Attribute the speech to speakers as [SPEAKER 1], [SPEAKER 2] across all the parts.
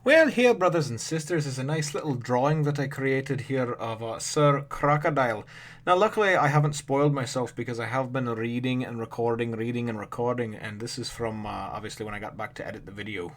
[SPEAKER 1] Well, here, brothers and sisters, is a nice little drawing that I created here of Sir Crocodile. Now, luckily, I haven't spoiled myself because I have been reading and recording, and this is from obviously when I got back to edit the video.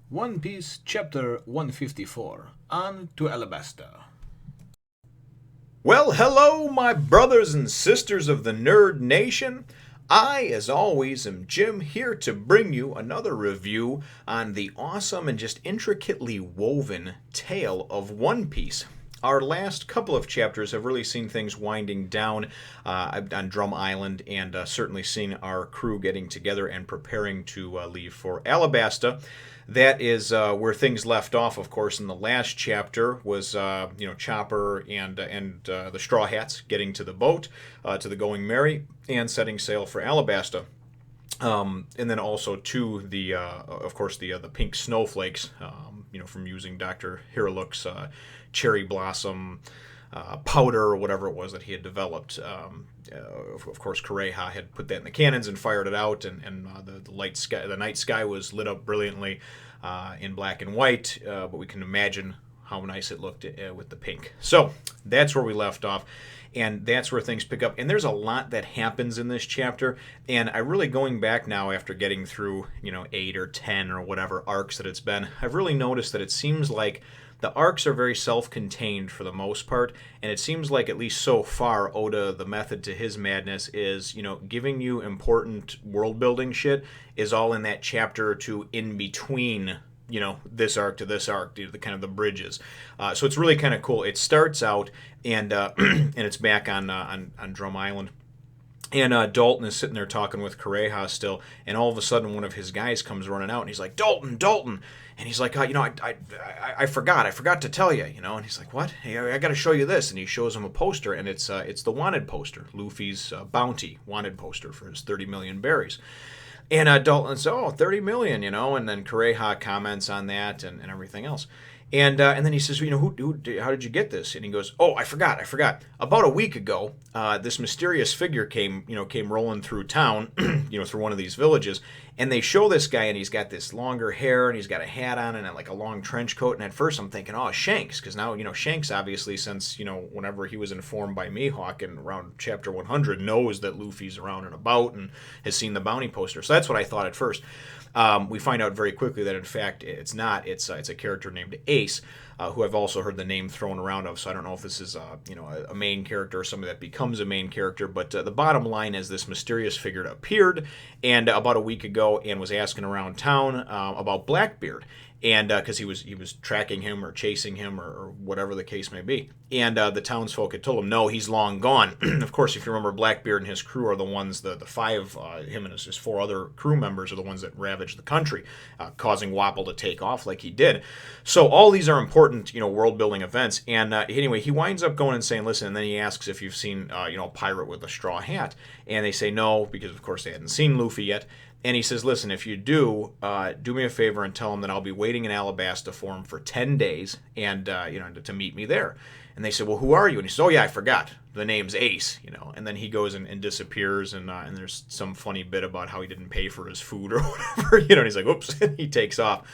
[SPEAKER 1] One Piece, Chapter 154, On to Alabasta.
[SPEAKER 2] Well, hello, my brothers and sisters of the Nerd Nation. I, as always, am Jim, here to bring you another review on the awesome and just intricately woven tale of One Piece. Our last couple of chapters have really seen things winding down on Drum Island, and certainly seen our crew getting together and preparing to leave for Alabasta. That is where things left off, of course, in the last chapter was, Chopper and the Straw Hats getting to the boat, to the Going Merry, and setting sail for Alabasta. And then also to the, of course, the pink snowflakes, from using Dr. Hiralook's cherry blossom powder or whatever it was that he had developed. Of course, Kureha had put that in the cannons and fired it out, and the night sky was lit up brilliantly in black and white. But we can imagine how nice it looked with the pink. So that's where we left off. And that's where things pick up. And there's a lot that happens in this chapter. And I really, going back now after getting through, 8 or 10 or whatever arcs that it's been, I've really noticed that it seems like the arcs are very self-contained for the most part, and it seems like, at least so far, Oda, the method to his madness is, giving you important world-building shit is all in that chapter or two in between, this arc to this arc, the kind of the bridges. So it's really kind of cool. It starts out, and and it's back on Drum Island. And Dalton is sitting there talking with Kureha still, and all of a sudden one of his guys comes running out, and he's like, Dalton! And he's like, I forgot to tell you, And he's like, what? Hey, I got to show you this. And he shows him a poster, and it's the wanted poster, Luffy's bounty wanted poster for his 30 million berries. And Dalton says, 30 million, and then Kureha comments on that and everything else. And then he says, how did you get this? And he goes, I forgot. About a week ago, this mysterious figure came rolling through town, through one of these villages, and they show this guy, and he's got this longer hair, and he's got a hat on, and like a long trench coat. And at first, I'm thinking, Shanks, because now Shanks, obviously, since whenever he was informed by Mihawk in around chapter 100, knows that Luffy's around and about and has seen the bounty poster. So that's what I thought at first. We find out very quickly that, in fact, it's not. It's a character named Ace, who I've also heard the name thrown around of. So I don't know if this is a main character or somebody that becomes a main character. But the bottom line is this mysterious figure appeared about a week ago and was asking around town about Blackbeard. And because he was tracking him or chasing him or whatever the case may be. And the townsfolk had told him, no, he's long gone. Of course, if you remember, Blackbeard and his crew are the ones, the five, him and his four other crew members are the ones that ravaged the country, causing Wapple to take off like he did. So all these are important, world-building events. And anyway, he winds up going and saying, listen, and then he asks if you've seen, a pirate with a straw hat. And they say no, because, of course, they hadn't seen Luffy yet. And he says, listen, if you do, do me a favor and tell him that I'll be waiting in Alabasta for him for 10 days and, to meet me there. And they said, well, who are you? And he says, I forgot. The name's Ace, And then he goes and disappears, and there's some funny bit about how he didn't pay for his food or whatever, and he's like, oops, and he takes off.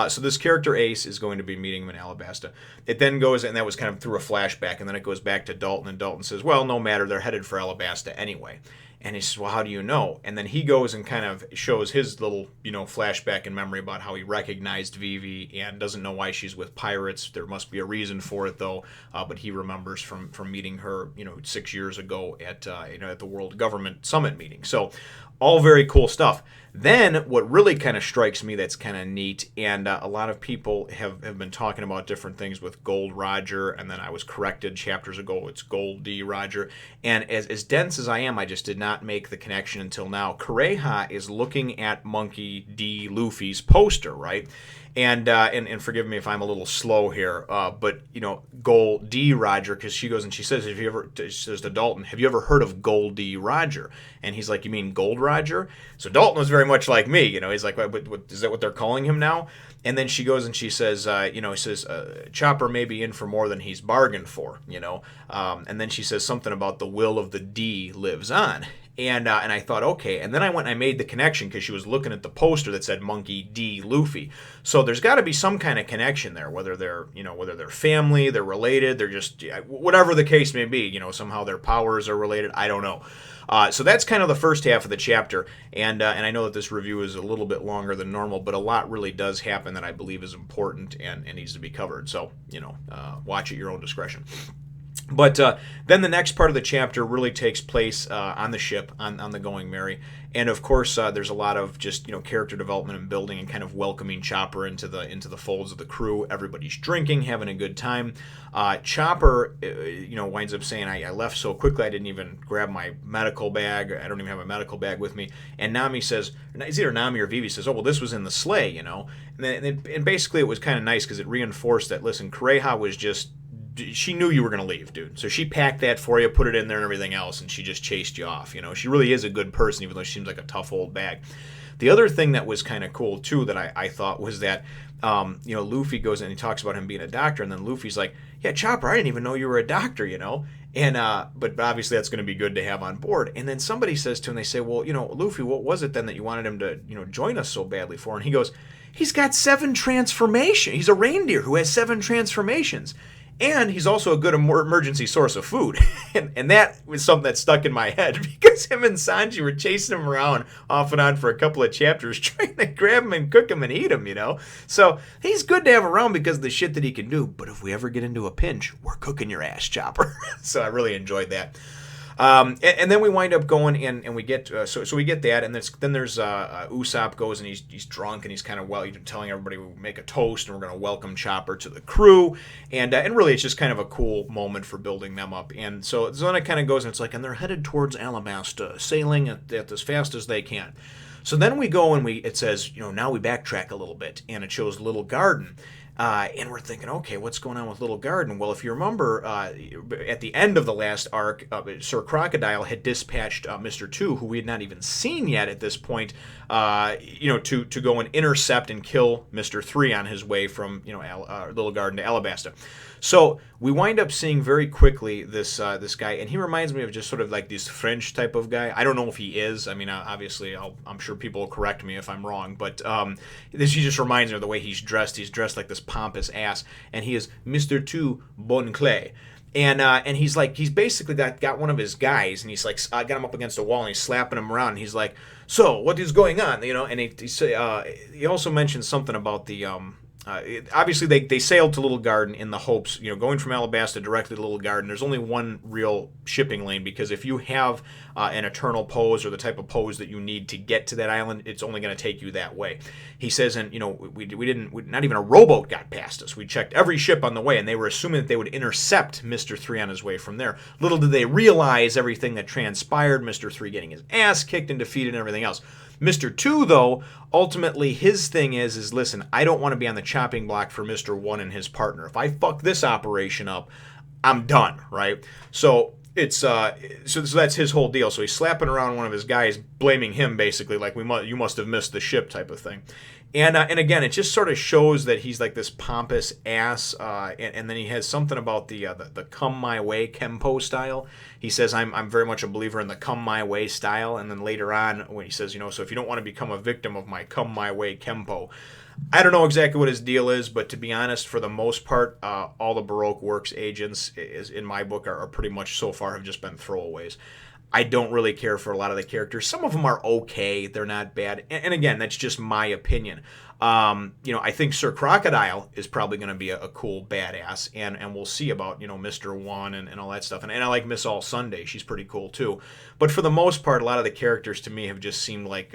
[SPEAKER 2] So this character Ace is going to be meeting him in Alabasta. It then goes, and that was kind of through a flashback, and then it goes back to Dalton, and Dalton says, well, no matter, they're headed for Alabasta anyway. And he says, well, how do you know? And then he goes and kind of shows his little, flashback and memory about how he recognized Vivi and doesn't know why she's with pirates. There must be a reason for it, though. But he remembers from meeting her, 6 years ago at the World Government Summit meeting. So all very cool stuff. Then what really kind of strikes me that's kind of neat, and a lot of people have been talking about different things with Gold Roger, and then I was corrected chapters ago, it's Gol D Roger. And as dense as I am, I just did not make the connection until now. Kureha is looking at Monkey D. Luffy's poster, right? And forgive me if I'm a little slow here, but Gol D Roger, because she goes and she says, she says to Dalton, have you ever heard of Gol D Roger? And he's like, you mean Gold Roger? So Dalton was very much like me, he's like, what, is that what they're calling him now? And then she goes and she says, Chopper may be in for more than he's bargained for, and then she says something about the will of the D lives on. And I thought, okay. And then I went and I made the connection because she was looking at the poster that said Monkey D. Luffy. So there's got to be some kind of connection there, whether they're, whether they're family, they're related, they're just, whatever the case may be, somehow their powers are related. I don't know. So that's kind of the first half of the chapter, and I know that this review is a little bit longer than normal, but a lot really does happen that I believe is important and needs to be covered. So, watch at your own discretion. But then the next part of the chapter really takes place on the ship, on the Going Merry. And of course, there's a lot of just character development and building and kind of welcoming Chopper into the folds of the crew. Everybody's drinking, having a good time. Chopper, winds up saying, "I left so quickly, I didn't even grab my medical bag. I don't even have a medical bag with me." And Nami says, it's either Nami or Vivi says, "Oh well, this was in the sleigh, And basically, it was kind of nice because it reinforced that. Listen, Kureha was just. She knew you were going to leave, dude. So she packed that for you, put it in there and everything else, and she just chased you off. She really is a good person, even though she seems like a tough old bag. The other thing that was kind of cool, too, that I thought was that, Luffy goes in and he talks about him being a doctor, and then Luffy's like, "Yeah, Chopper, I didn't even know you were a doctor, And, but obviously that's going to be good to have on board. And then somebody says to him, they say, "Well, Luffy, what was it then that you wanted him to, join us so badly for?" And he goes, "He's got 7 transformations. He's a reindeer who has 7 transformations. And he's also a good emergency source of food." and that was something that stuck in my head because him and Sanji were chasing him around off and on for a couple of chapters trying to grab him and cook him and eat him, So he's good to have around because of the shit that he can do. But if we ever get into a pinch, we're cooking your ass, Chopper. So I really enjoyed that. And then we wind up going and we get so we get that, and then there's Usopp goes and he's drunk and he's kind of telling everybody we make a toast and we're going to welcome Chopper to the crew, and really it's just kind of a cool moment for building them up. And so then it kind of goes and it's like, and they're headed towards Alabasta, sailing at as fast as they can. So then we go and it says, now we backtrack a little bit, and it shows Little Garden. And we're thinking, okay, what's going on with Little Garden? Well, if you remember, at the end of the last arc, Sir Crocodile had dispatched Mr. 2, who we had not even seen yet at this point, to go and intercept and kill Mr. 3 on his way from, Little Garden to Alabasta. So we wind up seeing very quickly this guy, and he reminds me of just sort of like this French type of guy. I don't know if he is. I mean, obviously, I'm sure people will correct me if I'm wrong, but he just reminds me of the way he's dressed. He's dressed like this pompous ass, and he is Mr. 2 Bonclay. And he's basically got one of his guys, and he's like got him up against a wall, and he's slapping him around, and he's like, "So what is going on?" And he also mentions something about the obviously they sailed to Little Garden in the hopes, going from Alabasta directly to Little Garden. There's only one real shipping lane, because if you have an eternal pose or the type of pose that you need to get to that island, it's only going to take you that way. He says, and not even a rowboat got past us. We checked every ship on the way, and they were assuming that they would intercept Mr. 3 on his way from there. Little did they realize everything that transpired, Mr. 3 getting his ass kicked and defeated and everything else. Mr. 2, though, ultimately his thing is listen, I don't want to be on the chopping block for Mr. 1 and his partner. If I fuck this operation up, I'm done, right? So it's so that's his whole deal. So he's slapping around one of his guys, blaming him basically, like you must have missed the ship type of thing. And again, it just sort of shows that he's like this pompous ass, and then he has something about the come my way Kempo style. He says, I'm very much a believer in the come my way style, and then later on when he says, so if you don't want to become a victim of my come my way Kempo. I don't know exactly what his deal is, but to be honest, for the most part, all the Baroque Works agents, in my book, are pretty much so far have just been throwaways. I don't really care for a lot of the characters. Some of them are okay. They're not bad. And again, that's just my opinion. I think Sir Crocodile is probably going to be a cool badass, and we'll see about, Mr. 1 and all that stuff. And I like Miss All Sunday. She's pretty cool, too. But for the most part, a lot of the characters to me have just seemed like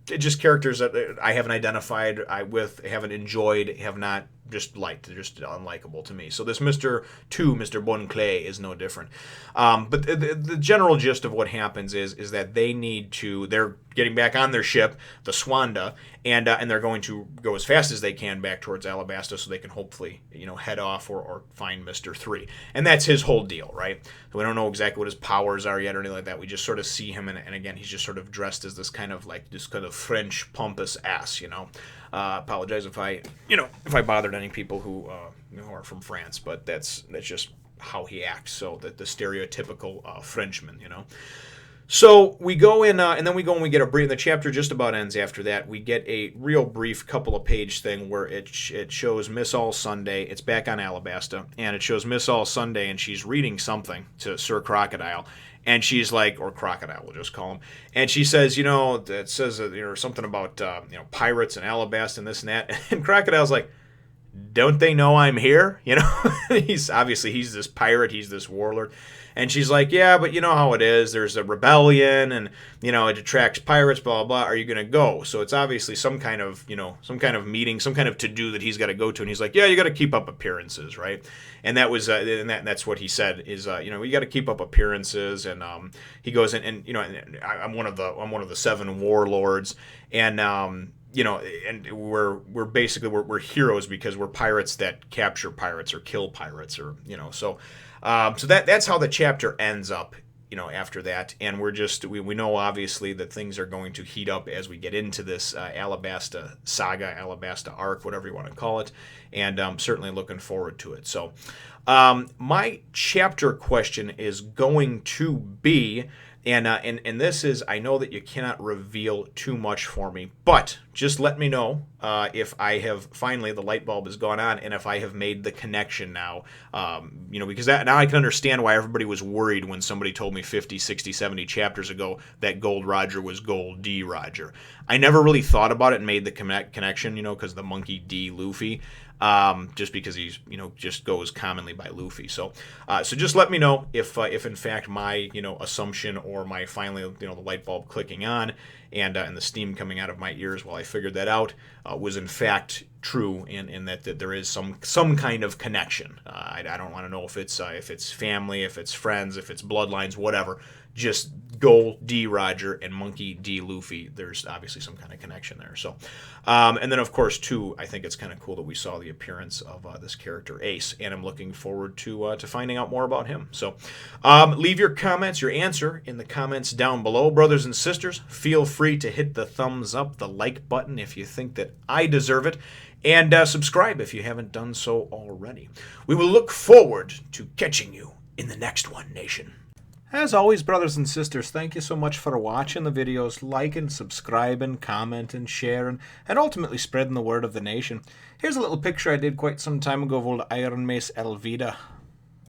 [SPEAKER 2] just characters that I haven't identified with, haven't enjoyed, have not just liked. They're just unlikable to me. So this Mr. 2, Mr. Bonclay, is no different. But the general gist of what happens is that they're getting back on their ship, the Swanda, and they're going to go as fast as they can back towards Alabasta so they can hopefully, head off or find Mr. 3. And that's his whole deal, right? So we don't know exactly what his powers are yet or anything like that. We just sort of see him, and again, he's just sort of dressed as this kind of French pompous ass, Apologize if I bothered any people who are from France, but that's just how he acts. So that the stereotypical Frenchman, So we go in, and then we go and we get a brief. The chapter just about ends after that. We get a real brief couple of page thing where it shows Miss All Sunday. It's back on Alabasta, and it shows Miss All Sunday, and she's reading something to Sir Crocodile, and she's like, or Crocodile, we'll just call him, and she says, it says something about pirates and Alabasta and this and that, and Crocodile's like, don't they know I'm here? He's this pirate, he's this warlord. And she's like, yeah, but you know how it is. There's a rebellion, and it attracts pirates. Blah blah. Are you gonna go? So it's obviously some kind of meeting, some kind of to do that he's got to go to. And he's like, yeah, you got to keep up appearances, right? And that was, that's what he said is, you got to keep up appearances. And he goes and I'm one of the 7 warlords, and and we're basically we're heroes because we're pirates that capture pirates or kill pirates, or so. So that's how the chapter ends up, after that. And we know obviously that things are going to heat up as we get into this Alabasta saga, Alabasta arc, whatever you want to call it. And I'm certainly looking forward to it. So my chapter question is going to be, and this is, I know that you cannot reveal too much for me, but just let me know if I have finally, the light bulb has gone on, and if I have made the connection now, because now I can understand why everybody was worried when somebody told me 50, 60, 70 chapters ago that Gold Roger was Gol D Roger. I never really thought about it and made the connection, because the Monkey D Luffy. Just because he's just goes commonly by Luffy. So just let me know if in fact my assumption, or my finally the light bulb clicking on and the steam coming out of my ears while I figured that out was in fact true, in that there is some kind of connection. I don't want to know if it's family, if it's friends, if it's bloodlines, whatever. Just Gol D Roger and Monkey D Luffy. There's obviously some kind of connection there. So, and then of course too, I think it's kind of cool that we saw the appearance of this character Ace, and I'm looking forward to finding out more about him. So, leave your comments, your answer in the comments down below, brothers and sisters. Feel free to hit the thumbs up, the like button if you think that I deserve it. And subscribe if you haven't done so already. We will look forward to catching you in the next one, Nation.
[SPEAKER 1] As always, brothers and sisters, thank you so much for watching the videos, liking, subscribing, commenting, sharing, and ultimately spreading the word of the nation. Here's a little picture I did quite some time ago of old Iron Mace Elvida.